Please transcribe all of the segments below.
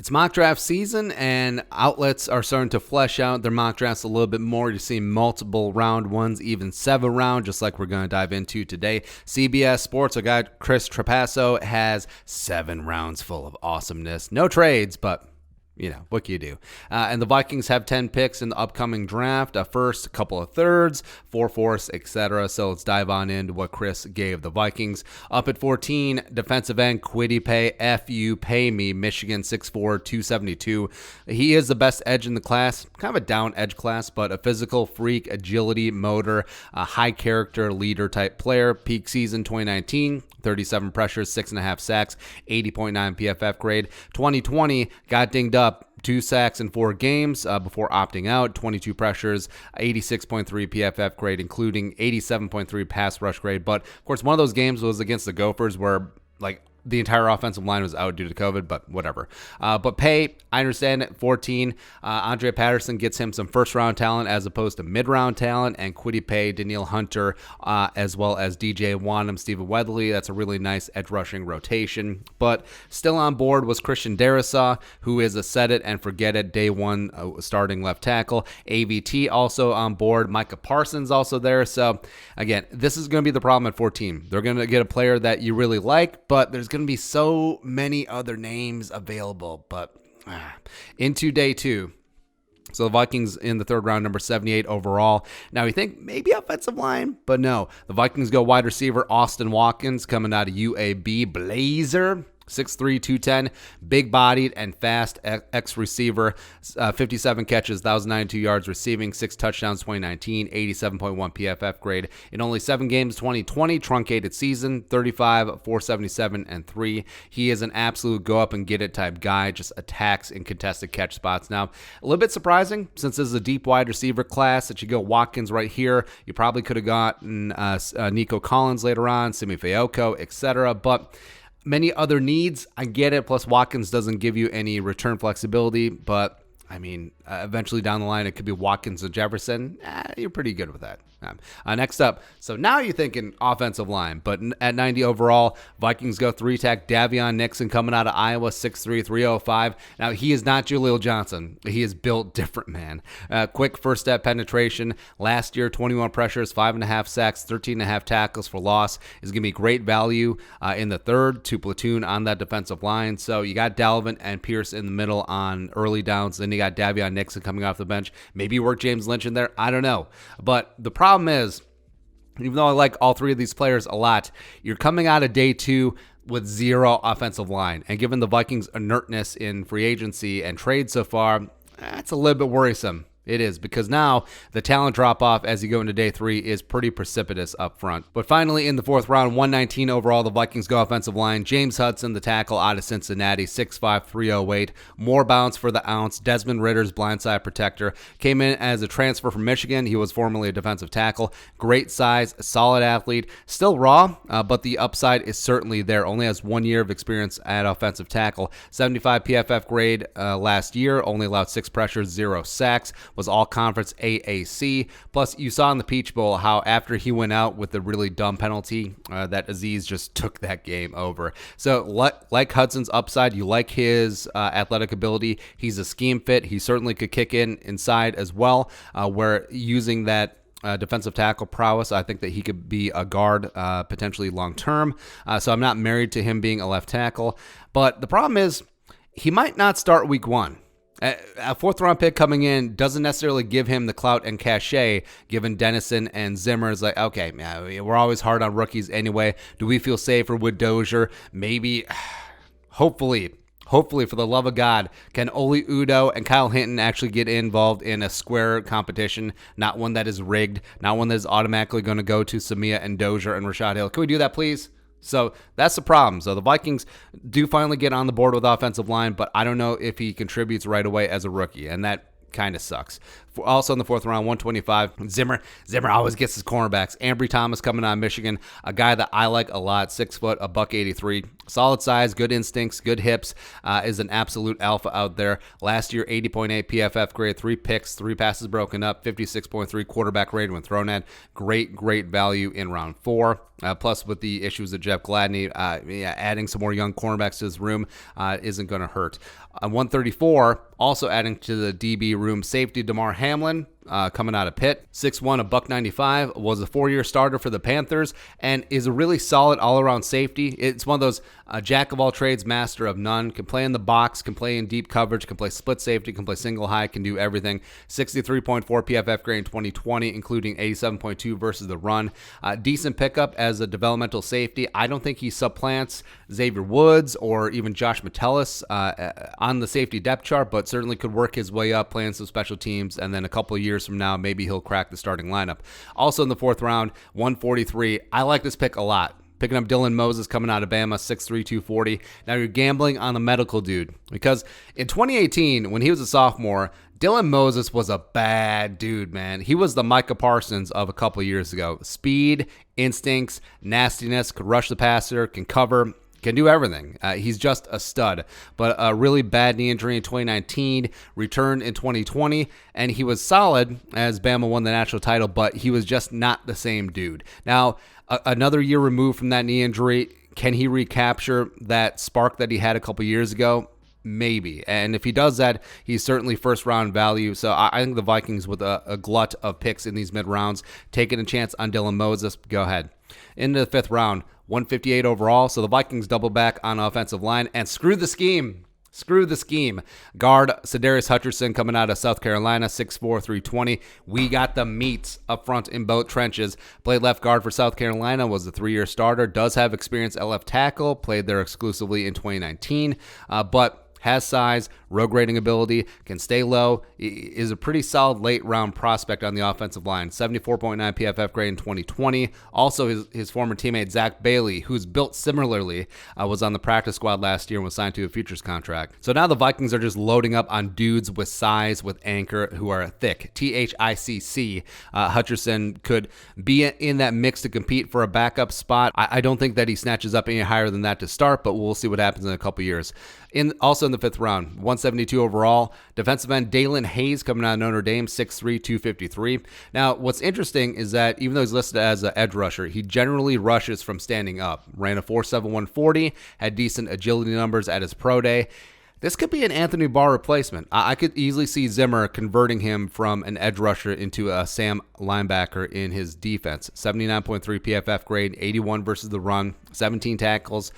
It's mock draft season, and outlets are starting to flesh out their mock drafts a little bit more. You're seeing multiple round ones, even 7 round, just like we're going to dive into today. CBS Sports, our guy Chris Trapasso, has 7 rounds full of awesomeness. No trades, but what can you do? And the Vikings have 10 picks in the upcoming draft. First, a couple of thirds, 4 fourths, etc. So let's dive on into what Chris gave the Vikings. Up at 14, defensive end Kwity Paye, F.U. Pay Me, Michigan, 6'4", 272. He is the best edge in the class, kind of a down edge class, but a physical freak, agility, motor, a high character, leader type player. Peak season 2019. 37 pressures, 6.5 sacks, 80.9 PFF grade. 2020 got dinged up, 2 sacks in 4 games before opting out. 22 pressures, 86.3 PFF grade, including 87.3 pass rush grade. But of course, one of those games was against the Gophers, where the entire offensive line was out due to COVID, but whatever. But Paye, I understand at 14. Andre Patterson gets him some first-round talent as opposed to mid-round talent, and Kwity Paye, Danielle Hunter, as well as DJ Wonnum, Stephen Weatherly. That's a really nice edge-rushing rotation. But still on board was Christian Darrisaw, who is a set-it-and-forget-it day one starting left tackle. AVT also on board. Micah Parsons also there. So, again, this is going to be the problem at 14. They're going to get a player that you really like, but there's going to be so many other names available. But into day 2, so the Vikings in the 3rd round, number 78 overall. Now you think maybe offensive line, but no. The Vikings go wide receiver Austin Watkins, coming out of UAB Blazer. 6'3", 210, big-bodied and fast ex-receiver, 57 catches, 1,092 yards receiving, 6 touchdowns 2019, 87.1 PFF grade. In only 7 games 2020, truncated season, 35, 477, and 3. He is an absolute go-up-and-get-it type guy, just attacks in contested catch spots. Now, a little bit surprising, since this is a deep wide receiver class, that you go Watkins right here. You probably could have gotten Nico Collins later on, Simi Fehoko, etc., but many other needs, I get it. Plus, Watkins doesn't give you any return flexibility, but I mean, eventually down the line, it could be Watkins and Jefferson. You're pretty good with that. Next up, so now you're thinking offensive line, but at 90 overall, Vikings go 3-tech Davion Nixon coming out of Iowa, 6'3", 305. Now, he is not Jaleel Johnson. He is built different, man. Quick first-step penetration. Last year, 21 pressures, 5.5 sacks, 13.5 tackles for loss. Is going to be great value in the 3rd to platoon on that defensive line. So you got Dalvin and Pierce in the middle on early downs. Then you got Davion Nixon coming off the bench. Maybe you work James Lynch in there. I don't know. But the problem is, even though I like all 3 of these players a lot, you're coming out of day 2 with 0 offensive line. And given the Vikings' inertness in free agency and trade so far, that's a little bit worrisome. It is, because now the talent drop-off as you go into day 3 is pretty precipitous up front. But finally, in the 4th round, 119 overall, the Vikings go offensive line. James Hudson, the tackle out of Cincinnati, 6'5", 308. More bounce for the ounce. Desmond Ritter's blindside protector. Came in as a transfer from Michigan. He was formerly a defensive tackle. Great size, solid athlete. Still raw, but the upside is certainly there. Only has 1 year of experience at offensive tackle. 75 PFF grade last year. Only allowed 6 pressures, 0 sacks. Was all-conference AAC. Plus, you saw in the Peach Bowl how after he went out with the really dumb penalty, that Aziz just took that game over. So, like Hudson's upside, you like his athletic ability. He's a scheme fit. He certainly could kick inside as well, where using that defensive tackle prowess, I think that he could be a guard potentially long-term. So I'm not married to him being a left tackle. But the problem is, he might not start week 1. A 4th round pick coming in doesn't necessarily give him the clout and cachet, given Dennison and Zimmer is like, okay, man, we're always hard on rookies anyway. Do we feel safer with Dozier? Maybe, hopefully, for the love of God, can Oli Udoh and Kyle Hinton actually get involved in a square competition, not one that is rigged, not one that is automatically going to go to Samia and Dozier and Rashad Hill? Can we do that, please? So that's the problem. So the Vikings do finally get on the board with offensive line, but I don't know if he contributes right away as a rookie, and that kind of sucks. Also in the fourth round, 125. Zimmer always gets his cornerbacks. Ambry Thomas coming out of Michigan, a guy that I like a lot, 6 foot, a buck 83. Solid size, good instincts, good hips, is an absolute alpha out there. Last year, 80.8 PFF grade, 3 picks, 3 passes broken up, 56.3 quarterback rating when thrown at. Great value in round 4. Plus, with the issues of Jeff Gladney, adding some more young cornerbacks to his room isn't going to hurt. 134, also adding to the DB room, safety DeMar Hamlin, coming out of Pitt. 6'1", a buck 95, was a 4-year starter for the Panthers, and is a really solid all-around safety. It's one of those jack of all trades, master of none. Can play in the box, can play in deep coverage, can play split safety, can play single high, can do everything. 63.4 PFF grade in 2020, including 87.2 versus the run. Decent pickup as a developmental safety. I don't think he supplants Xavier Woods or even Josh Metellus on the safety depth chart, but certainly could work his way up, playing some special teams, and then a couple of years from now, maybe he'll crack the starting lineup. Also in the fourth round, 143. I like this pick a lot. Picking up Dylan Moses coming out of Bama, 6'3", 240. Now you're gambling on the medical dude, because in 2018, when he was a sophomore, Dylan Moses was a bad dude, man. He was the Micah Parsons of a couple of years ago. Speed, instincts, nastiness, could rush the passer, can cover, can do everything. He's just a stud. But a really bad knee injury in 2019, returned in 2020, and he was solid as Bama won the national title, but he was just not the same dude. Now, another year removed from that knee injury, can he recapture that spark that he had a couple years ago? Maybe. And if he does that, he's certainly first-round value. So I think the Vikings, with a glut of picks in these mid-rounds, taking a chance on Dylan Moses, go ahead. Into the fifth round, 158 overall. So the Vikings double back on offensive line and screw the scheme. Screw the scheme. Guard Sedarius Hutcherson coming out of South Carolina, 6'4", 320. We got the meats up front in both trenches. Played left guard for South Carolina, was a 3-year starter. Does have experience at left tackle. Played there exclusively in 2019. But has size, rogue grading ability, can stay low, is a pretty solid late-round prospect on the offensive line. 74.9 PFF grade in 2020. Also, his former teammate, Zach Bailey, who's built similarly, was on the practice squad last year and was signed to a futures contract. So now the Vikings are just loading up on dudes with size, with anchor, who are thick. THICC. Hutcherson could be in that mix to compete for a backup spot. I don't think that he snatches up any higher than that to start, but we'll see what happens in a couple years. Also in the fifth round, 172 overall, defensive end Dalen Hayes coming out of Notre Dame, 6'3", 253. Now, what's interesting is that even though he's listed as an edge rusher, he generally rushes from standing up. Ran a 4.7 140, had decent agility numbers at his pro day. This could be an Anthony Barr replacement. I could easily see Zimmer converting him from an edge rusher into a Sam linebacker in his defense. 79.3 PFF grade, 81 versus the run, 17 tackles,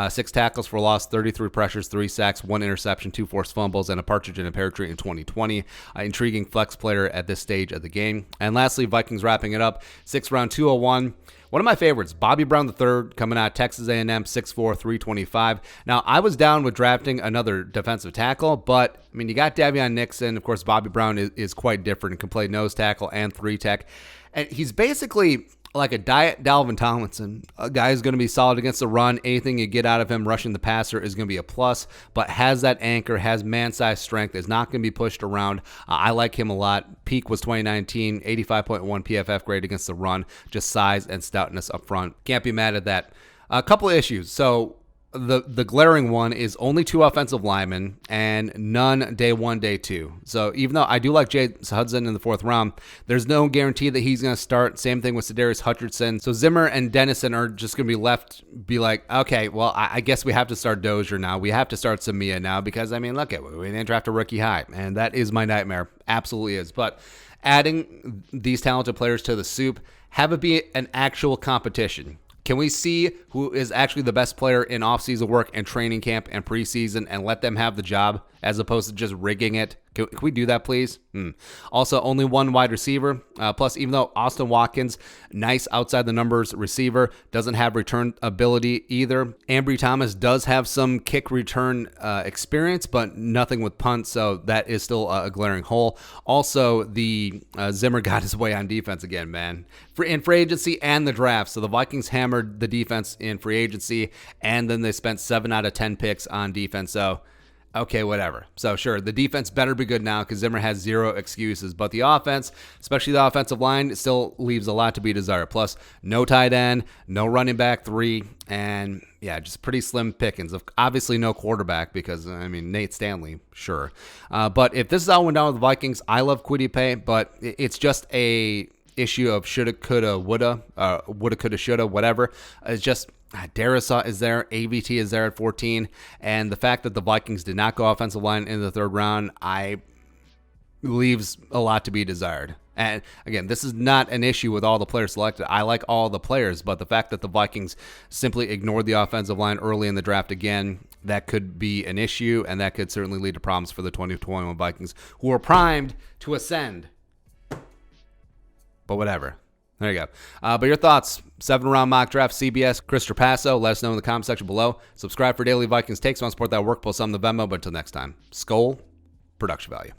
6 tackles for loss, 33 pressures, 3 sacks, 1 interception, 2 forced fumbles, and a partridge in a pear tree in 2020. Intriguing flex player at this stage of the game. And lastly, Vikings wrapping it up, 6th round, 201. One of my favorites, Bobby Brown III, coming out of Texas A&M, 6'4", 325. Now, I was down with drafting another defensive tackle, but, I mean, you got Davion Nixon. Of course, Bobby Brown is quite different and can play nose tackle and 3-tech. And he's basically like a diet Dalvin Tomlinson, a guy who's going to be solid against the run. Anything you get out of him rushing the passer is going to be a plus, but has that anchor, has man-sized strength, is not going to be pushed around. I like him a lot. Peak was 2019, 85.1 PFF grade against the run, just size and stoutness up front. Can't be mad at that. A couple of issues. So the glaring one is only 2 offensive linemen and none day 1, day 2. So even though I do like James Hudson in the 4th round, there's no guarantee that he's going to start. Same thing with Sedarius Hutcherson. So Zimmer and Dennison are just going to be like, okay, well, I guess we have to start Dozier now. We have to start Samia now because, I mean, look, we didn't draft a rookie high, and that is my nightmare. Absolutely is. But adding these talented players to the soup, have it be an actual competition. Can we see who is actually the best player in offseason work and training camp and preseason and let them have the job as opposed to just rigging it? Can we do that, please? Also, only 1 wide receiver. Plus, even though Austin Watkins, nice outside the numbers receiver, doesn't have return ability either. Ambry Thomas does have some kick return experience, but nothing with punts, so that is still a glaring hole. Also, the Zimmer got his way on defense again, man. In free agency and the draft. So the Vikings hammered the defense in free agency, and then they spent 7 out of 10 picks on defense. So Okay, whatever. So sure, the defense better be good now because Zimmer has zero excuses. But the offense, especially the offensive line, still leaves a lot to be desired. Plus, no tight end, no running back 3, and yeah, just pretty slim pickings. Obviously, no quarterback because, I mean, Nate Stanley, sure. But if this is how it went down with the Vikings, I love Kwity Paye, but it's just a issue of shoulda, coulda, woulda, coulda, shoulda, whatever. It's just Darisaw is there, AVT is there at 14, and the fact that the Vikings did not go offensive line in the third round, leaves a lot to be desired. And again, this is not an issue with all the players selected. I like all the players, but the fact that the Vikings simply ignored the offensive line early in the draft again, that could be an issue, and that could certainly lead to problems for the 2021 Vikings, who are primed to ascend. But whatever. There you go. But your thoughts, 7th-round mock draft, CBS, Chris Trapasso. Let us know in the comment section below. Subscribe for daily Vikings takes on Support That Work. Post on the Venmo. But until next time, Skol, production value.